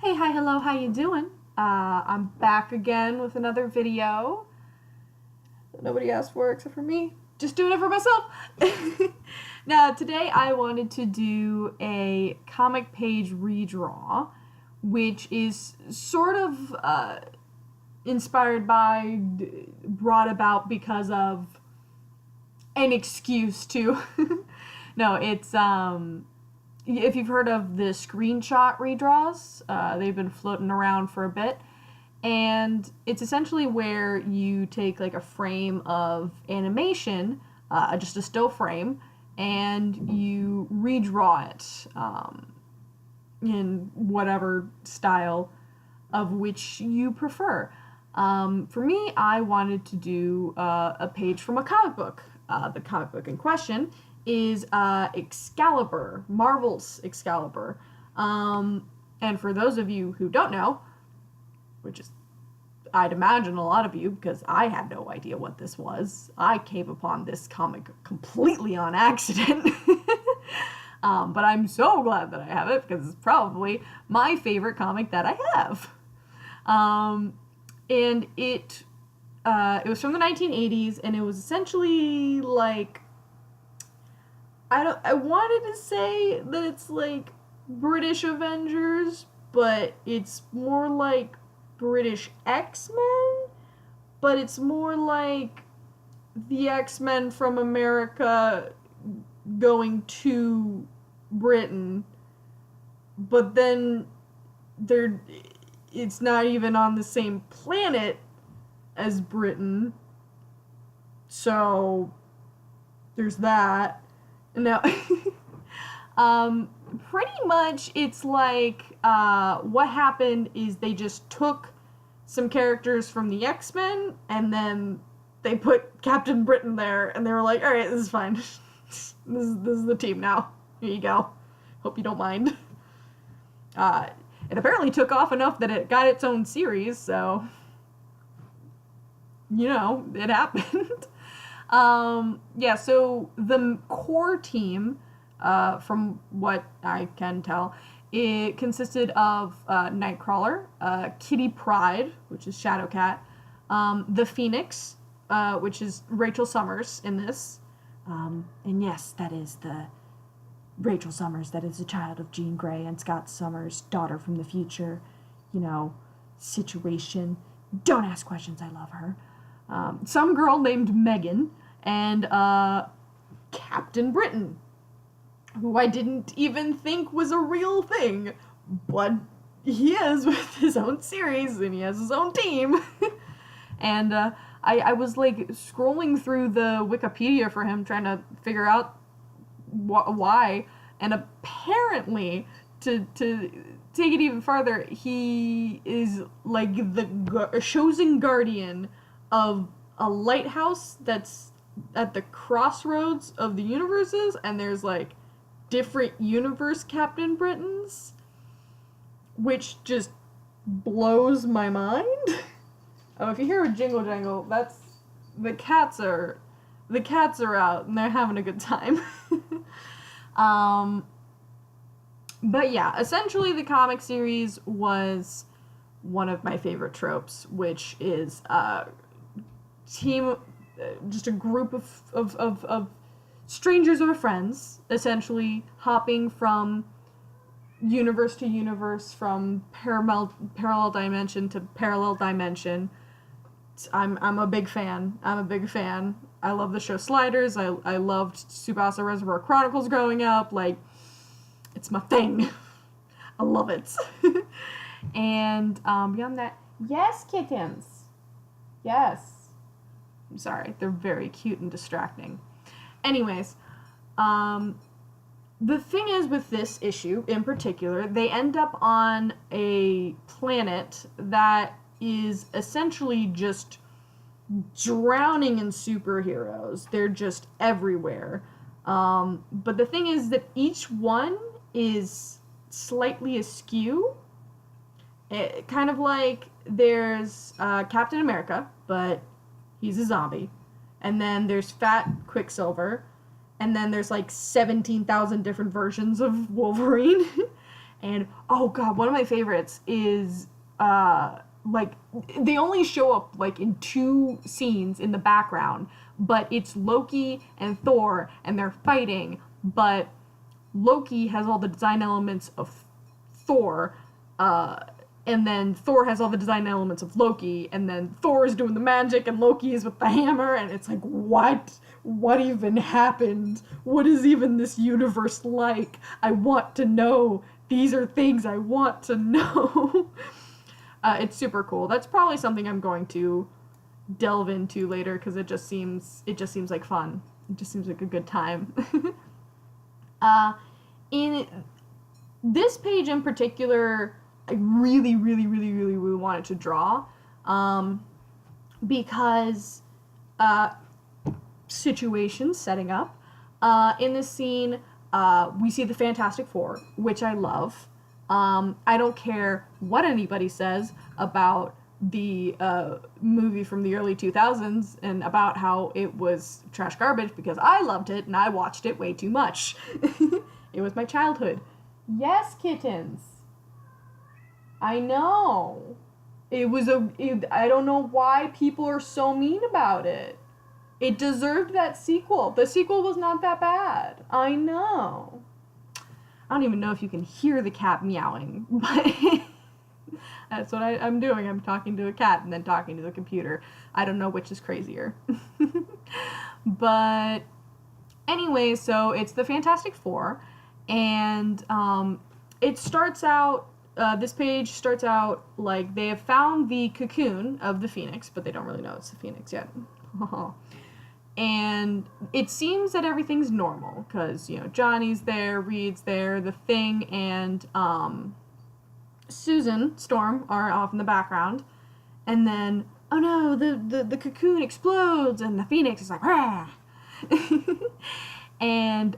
Hey, hi, hello, how you doing? I'm back again with another video. Nobody asked for it except for me. Just doing it for myself. Now, today I wanted to do a comic page redraw, which is sort of inspired by, brought about because of an excuse to. No, it's if you've heard of the screenshot redraws, they've been floating around for a bit. And it's essentially where you take like a frame of animation, just a still frame, and you redraw it in whatever style of which you prefer. For me, I wanted to do a page from a comic book. The comic book in question is Excalibur, Marvel's Excalibur. And for those of you who don't know, which is, I'd imagine a lot of you, because I had no idea what this was. I came upon this comic completely on accident. But I'm so glad that I have it, because it's probably my favorite comic that I have. And it was from the 1980s, and it was essentially like, I wanted to say that it's like British Avengers, but it's more like British X-Men, but it's more like the X-Men from America going to Britain, but then it's not even on the same planet as Britain, so there's that. Now, pretty much it's like, what happened is they just took some characters from the X-Men, and then they put Captain Britain there, and they were like, alright, this is fine. this is the team now. Here you go. Hope you don't mind. It apparently took off enough that it got its own series, so, you know, it happened. Yeah, so the core team, from what I can tell, it consisted of Nightcrawler, Kitty Pryde, which is Shadowcat, the Phoenix, which is Rachel Summers in this, and yes, that is the Rachel Summers that is a child of Jean Grey and Scott Summers, daughter from the future, you know, situation. Don't ask questions, I love her. Some girl named Megan, and Captain Britain, who I didn't even think was a real thing, but he is with his own series, and he has his own team. And I was like scrolling through the Wikipedia for him, trying to figure out why, and apparently, to take it even farther, he is like the chosen guardian of a lighthouse that's at the crossroads of the universes, and there's like different universe Captain Britons, which just blows my mind. Oh, if you hear a jingle jangle, that's the cats are out and they're having a good time. But yeah, essentially the comic series was one of my favorite tropes, which is team, just a group of strangers or friends, essentially hopping from universe to universe, from parallel dimension to parallel dimension. I'm a big fan. I love the show Sliders. I loved Tsubasa Reservoir Chronicles growing up. Like, it's my thing. I love it. And beyond that, yes, kittens. Yes. I'm sorry, they're very cute and distracting. Anyways, the thing is with this issue in particular, they end up on a planet that is essentially just drowning in superheroes. They're just everywhere. But the thing is that each one is slightly askew. Kind of like there's Captain America, but he's a zombie. And then there's Fat Quicksilver. And then there's like 17,000 different versions of Wolverine. And oh god, one of my favorites is like they only show up like in 2 scenes in the background, but it's Loki and Thor and they're fighting, but Loki has all the design elements of Thor, and then Thor has all the design elements of Loki, and then Thor is doing the magic and Loki is with the hammer, and it's like, what? What even happened? What is even this universe like? I want to know. These are things I want to know. It's super cool. That's probably something I'm going to delve into later because it just seems like fun. It just seems like a good time. In this page in particular, I really wanted to draw, because situation setting up. In this scene, we see the Fantastic Four, which I love. I don't care what anybody says about the movie from the early 2000s and about how it was trash garbage, because I loved it and I watched it way too much. It was my childhood. Yes, kittens. I know. I don't know why people are so mean about it. It deserved that sequel. The sequel was not that bad. I know. I don't even know if you can hear the cat meowing, but that's what I'm doing. I'm talking to a cat and then talking to the computer. I don't know which is crazier. But anyway, so it's the Fantastic Four, and it starts out, this page starts out like they have found the cocoon of the Phoenix, but they don't really know it's the Phoenix yet. And it seems that everything's normal, because, Johnny's there, Reed's there, the Thing and Susan Storm are off in the background. And then, oh no, the cocoon explodes, and the Phoenix is like, rah! And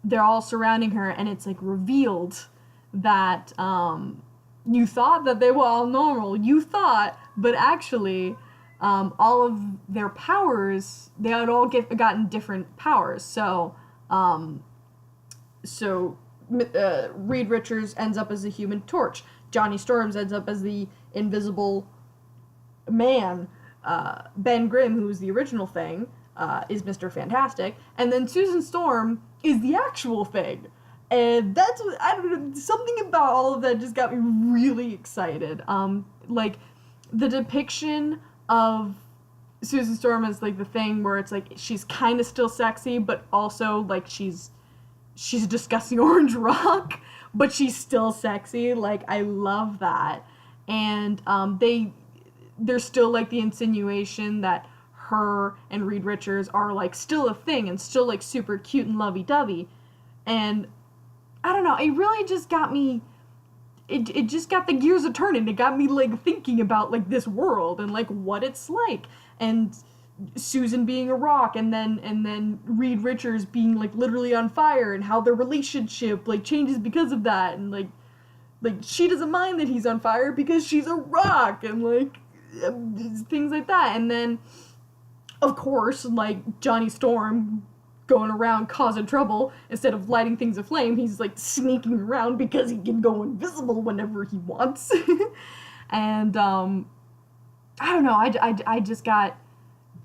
they're all surrounding her, and it's like revealed that you thought that they were all normal. You thought, but actually, all of their powers, they had all gotten different powers. So Reed Richards ends up as the Human Torch. Johnny Storms ends up as the Invisible Man. Ben Grimm, who was the original Thing, is Mr. Fantastic. And then Susan Storm is the actual Thing. And that's what, I don't know, something about all of that just got me really excited. Like, the depiction of Susan Storm as, like, the Thing where it's, like, she's kind of still sexy, but also, like, she's a disgusting orange rock, but she's still sexy. Like, I love that. And there's still, like, the insinuation that her and Reed Richards are, like, still a thing and still, like, super cute and lovey-dovey. And I don't know, it really just got me, it just got the gears a turning. It got me, like, thinking about, like, this world and, like, what it's like. And Susan being a rock, and then Reed Richards being, like, literally on fire, and how their relationship, like, changes because of that. And, like she doesn't mind that he's on fire because she's a rock, and, like, things like that. And then, of course, like, Johnny Storm going around causing trouble. Instead of lighting things aflame, he's, like, sneaking around because he can go invisible whenever he wants. And I don't know, I just got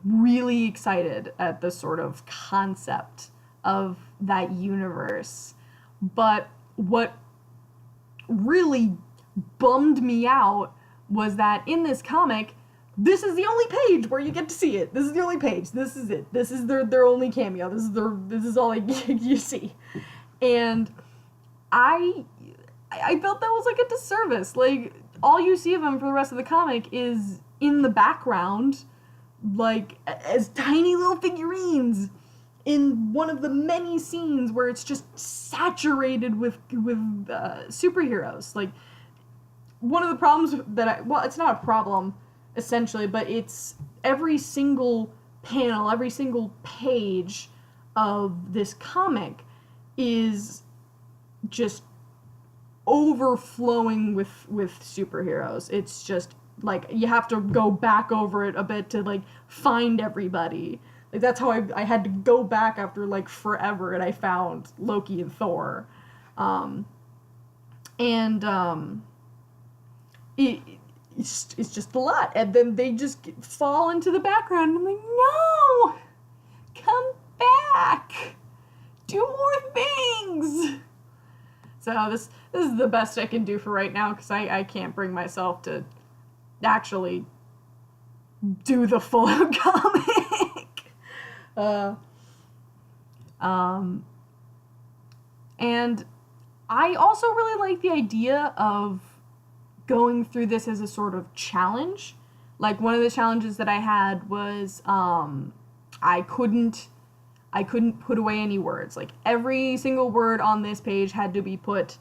really excited at the sort of concept of that universe. But what really bummed me out was that in this comic, this is the only page where you get to see it. This is the only page. This is it. This is their only cameo. This is all you see. And I felt that was, like, a disservice. Like, all you see of him for the rest of the comic is in the background, like, as tiny little figurines in one of the many scenes where it's just saturated with superheroes. Like, one of the problems that it's not a problem, essentially, but it's every single panel, every single page of this comic is just overflowing with superheroes. It's just, like, you have to go back over it a bit to, like, find everybody. Like, that's how I had to go back after, like, forever, and I found Loki and Thor. It's just a lot. And then they just fall into the background. And I'm like, no! Come back! Do more things! So this is the best I can do for right now, because I can't bring myself to actually do the full-out comic. And I also really like the idea of going through this as a sort of challenge. Like, one of the challenges that I had was I couldn't put away any words. Like, every single word on this page had to be put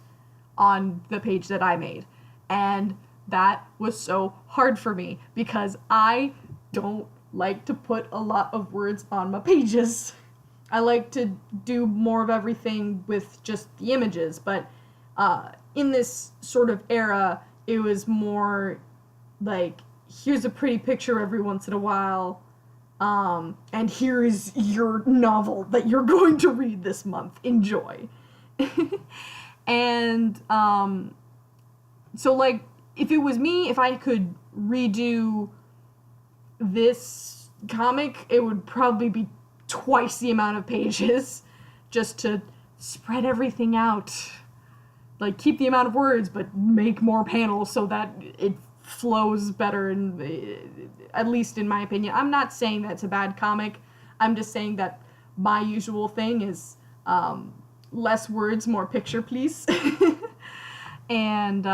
on the page that I made. And that was so hard for me, because I don't like to put a lot of words on my pages. I like to do more of everything with just the images, but in this sort of era, it was more like, here's a pretty picture every once in a while, and here is your novel that you're going to read this month. Enjoy. And so, like, if it was me, if I could redo this comic, it would probably be twice the amount of pages, just to spread everything out. Like, keep the amount of words, but make more panels so that it flows better, and at least in my opinion. I'm not saying that's a bad comic. I'm just saying that my usual thing is less words, more picture, please. And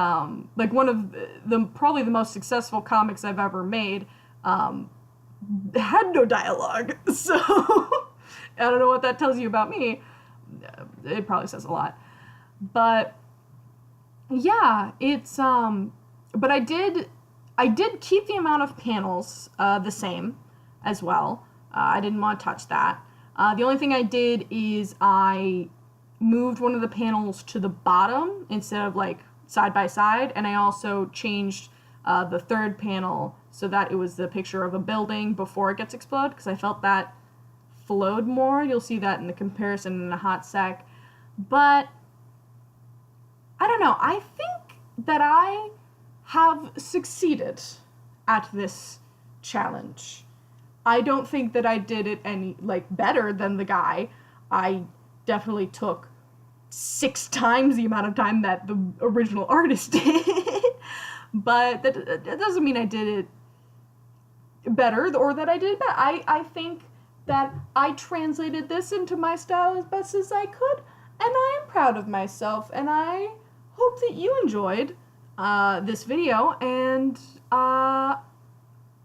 like, one of the probably the most successful comics I've ever made had no dialogue. So I don't know what that tells you about me. It probably says a lot. But yeah, it's but I did keep the amount of panels the same as well. I didn't want to touch that. The only thing I did is I moved one of the panels to the bottom instead of, like, side by side, and I also changed the third panel so that it was the picture of a building before it gets exploded, because I felt that flowed more. You'll see that in the comparison in a hot sec. But I don't know. I think that I have succeeded at this challenge. I don't think that I did it any, like, better than the guy. I definitely took 6 times the amount of time that the original artist did. But that doesn't mean I did it better, or that I did it better. I think that I translated this into my style as best as I could, and I am proud of myself, and I hope that you enjoyed this video, and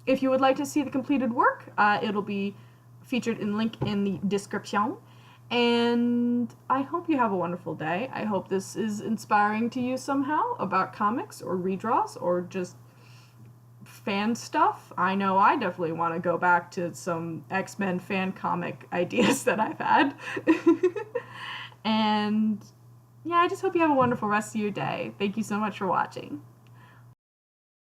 if you would like to see the completed work, it'll be featured in link in the description. And I hope you have a wonderful day. I hope this is inspiring to you somehow about comics or redraws or just fan stuff. I know I definitely want to go back to some X-Men fan comic ideas that I've had. And yeah, I just hope you have a wonderful rest of your day. Thank you so much for watching.